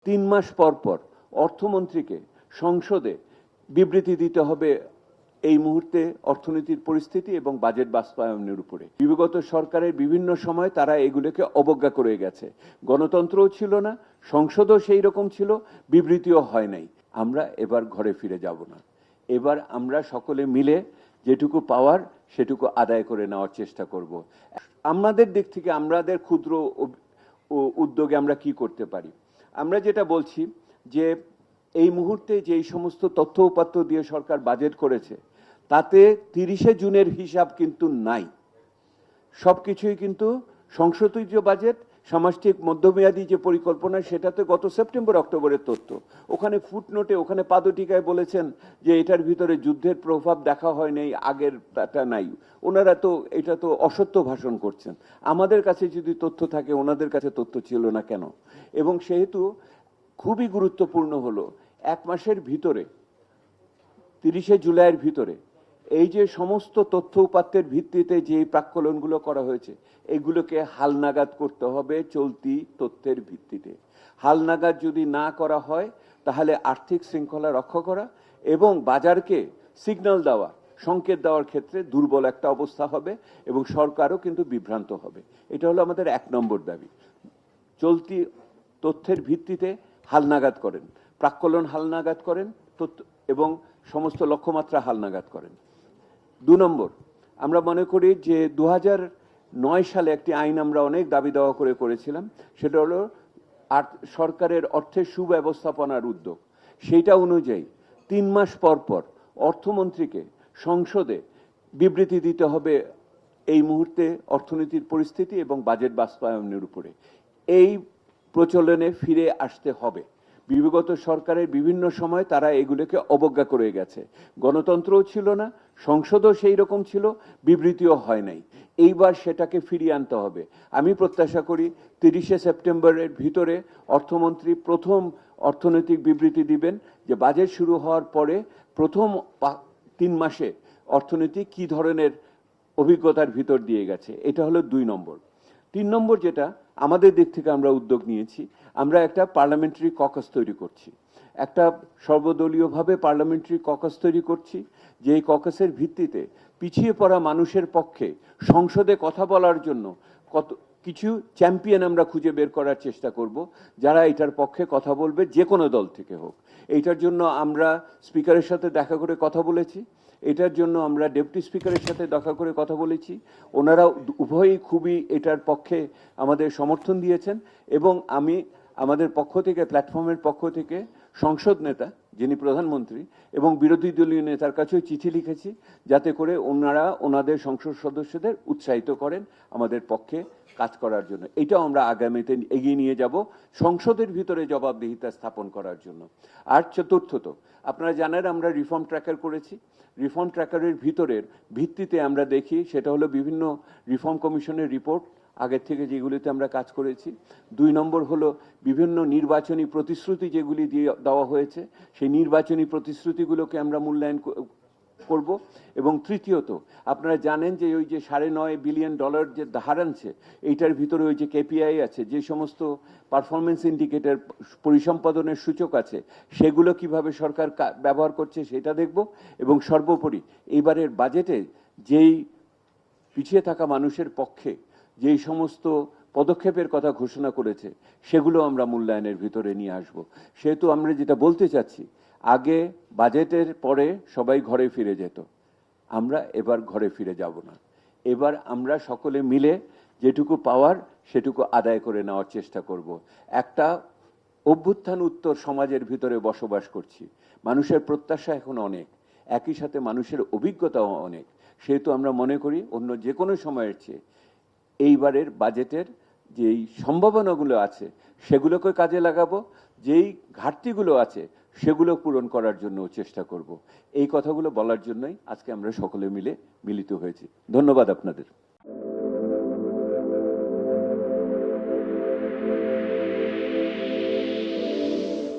3 মাস পর পর অর্থমন্ত্রীকে সংসদে বিবৃতি দিতে হবে এই মুহূর্তে অর্থনীতির পরিস্থিতি এবং বাজেট বাস্তবায়নের উপরে। বিগত সরকারের বিভিন্ন সময় তারা এগুলোকে অবজ্ঞা করে গেছে। গণতন্ত্রও ছিল না, সংসদও সেই রকম ছিল, বিবৃতিও হয় নাই। আমরা এবার ঘরে ফিরে যাব না। এবার আমরা সকলে মিলে যেটুকু পাওয়ার সেটুকু আদায় করে নেওয়ার চেষ্টা করব। আমাদের দিক থেকে আমাদের ক্ষুদ্র উদ্যোগে আমরা কি করতে পারি? আমরা যেটা বলছি যে এই মুহূর্তে যে এই সমস্ত তথ্য উপাত্ত দিয়ে সরকার বাজেট করেছে তাতে 30শে জুনের হিসাব কিন্তু নাই। সবকিছুই কিন্তু সংশোধিত বাজেট, সামষ্টিক মধ্যমেয়াদী যে পরিকল্পনা সেটাতে গত সেপ্টেম্বর অক্টোবরের তথ্য। ওখানে ফুটনোটে, ওখানে পাদটিকায় বলেছেন যে এটার ভিতরে যুদ্ধের প্রভাব দেখা হয় নাই, আগের তা নাই। ওনারা তো এটা তো অসত্য ভাষণ করছেন। আমাদের কাছে যদি তথ্য থাকে ওনাদের কাছে তথ্য ছিল না কেন? এবং সেহেতু খুবই গুরুত্বপূর্ণ হলো 1 মাসের ভিতরে 30শে জুলাইয়ের ভিতরে এই যে সমস্ত তথ্য উপাত্তের ভিত্তিতে যে প্রাক্কলনগুলো করা হয়েছে এগুলোকে হালনাগাদ করতে হবে চলতি তথ্যের ভিত্তিতে। হালনাগাদ যদি না করা হয় তাহলে আর্থিক শৃঙ্খলা রক্ষা করা এবং বাজারকে সিগন্যাল দেওয়া, সংকেত দেওয়ার ক্ষেত্রে দুর্বল একটা অবস্থা হবে এবং সরকারও কিন্তু বিভ্রান্ত হবে। এটা হলো আমাদের 1 নম্বর দাবি। চলতি তথ্যের ভিত্তিতে হালনাগাদ করেন, প্রাক্কলন হালনাগাদ করেন এবং সমস্ত লক্ষ্যমাত্রা হালনাগাদ করেন। 2 নম্বর, আমরা মনে করি যে 2009 সালে একটি আইন আমরা অনেক দাবি দাওয়া করে করেছিলাম, সেটা হলো সরকারের অর্থের সুব্যবস্থাপনার উদ্যোগ। সেইটা অনুযায়ী 3 মাস পর পর অর্থমন্ত্রীকে সংসদে বিবৃতি দিতে হবে এই মুহূর্তে অর্থনীতির পরিস্থিতি এবং বাজেট বাস্তবায়নের উপরে। এই প্রচলনে ফিরে আসতে হবে। বিগত সরকারের বিভিন্ন সময় তারা এগুলোকে অবজ্ঞা করে গেছে। গণতন্ত্রও ছিল না, সংসদও সেই রকম ছিল, বিবৃতিও হয় নাই। এইবার সেটাকে ফিরিয়ে আনতে হবে। আমি প্রত্যাশা করি 30শে সেপ্টেম্বরের ভিতরে অর্থমন্ত্রী প্রথম অর্থনৈতিক বিবৃতি দিবেন যে বাজেট শুরু হওয়ার পরে প্রথম 3 মাসে অর্থনীতি কি ধরনের অভিজ্ঞতার ভিতর দিয়ে গেছে। এটা হলো 2 নম্বর। 3 নম্বর যেটা আমাদের দিক থেকে আমরা উদ্যোগ নিয়েছি, আমরা একটা পার্লামেন্টারি ককাস তৈরি করছি। একটা সর্বদলীয়ভাবে পার্লামেন্টারি ককাস তৈরি করছি, যে এই ককাসের ভিত্তিতে পিছিয়ে পড়া মানুষের পক্ষে সংসদে কথা বলার জন্য কিছু চ্যাম্পিয়ন আমরা খুঁজে বের করার চেষ্টা করব, যারা এটার পক্ষে কথা বলবে, যে কোনো দল থেকে হোক। এইটার জন্য আমরা স্পিকারের সাথে দেখা করে কথা বলেছি, এটার জন্য আমরা ডেপুটি স্পিকারের সাথে দেখা করে কথা বলেছি। ওনারা উভয়ই খুবই এটার পক্ষে আমাদের সমর্থন দিয়েছেন এবং আমি আমাদের পক্ষ থেকে, প্ল্যাটফর্মের পক্ষ থেকে সংসদ নেতা যিনি প্রধানমন্ত্রী এবং বিরোধী দলীয় নেতার কাছেও চিঠি লিখেছি, যাতে করে ওনারা ওনাদের সংসদ সদস্যদের উৎসাহিত করেন আমাদের পক্ষে কাজ করার জন্য। এটাও আমরা আগামীতে এগিয়ে নিয়ে যাব সংসদের ভিতরে জবাবদিহিতা স্থাপন করার জন্য। আর চতুর্থত, আপনারা জানেন আমরা রিফর্ম ট্র্যাকার করেছি। রিফর্ম ট্র্যাকারের ভিত্তিতে আমরা দেখি, সেটা হলো বিভিন্ন রিফর্ম কমিশনের রিপোর্ট আগের থেকে যেগুলিতে আমরা কাজ করেছি। 2 নম্বর হলো বিভিন্ন নির্বাচনী প্রতিশ্রুতি যেগুলি দিয়ে দেওয়া হয়েছে, সেই নির্বাচনী প্রতিশ্রুতিগুলোকে আমরা মূল্যায়ন করব। এবং তৃতীয়ত, আপনারা জানেন যে ওই যে $9.5 বিলিয়ন যে ধার আনছে, এইটার ভিতরে ওই যে কেপিআই আছে, যে সমস্ত পারফরমেন্স ইন্ডিকেটর, পরিসম্পাদনের সূচক আছে, সেগুলো কিভাবে সরকার ব্যবহার করছে সেটা দেখব। এবং সর্বোপরি এইবারের বাজেটে যেই পিছিয়ে থাকা মানুষের পক্ষে যেই সমস্ত পদক্ষেপের কথা ঘোষণা করেছে সেগুলো আমরা মূল্যায়নের ভিতরে নিয়ে আসব। সেহেতু আমরা যেটা বলতে চাচ্ছি, আগে বাজেটের পরে সবাই ঘরে ফিরে যেত, আমরা এবার ঘরে ফিরে যাব না। এবার আমরা সকলে মিলে যেটুকু পাওয়ার সেটুকু আদায় করে নেওয়ার চেষ্টা করব। একটা অভ্যুত্থান উত্তর সমাজের ভিতরে বসবাস করছি, মানুষের প্রত্যাশা এখন অনেক, একই সাথে মানুষের অভিজ্ঞতাও অনেক। সেহেতু আমরা মনে করি অন্য যে কোনো সময়ের চেয়ে এইবারের বাজেটের যেই সম্ভাবনাগুলো আছে সেগুলোকে কাজে লাগাবো, যেই ঘাটতিগুলো আছে সেগুলো পূরণ করার জন্য চেষ্টা করব। এই কথাগুলো বলার জন্যই আজকে আমরা সকলে মিলে মিলিত হয়েছি। ধন্যবাদ আপনাদের।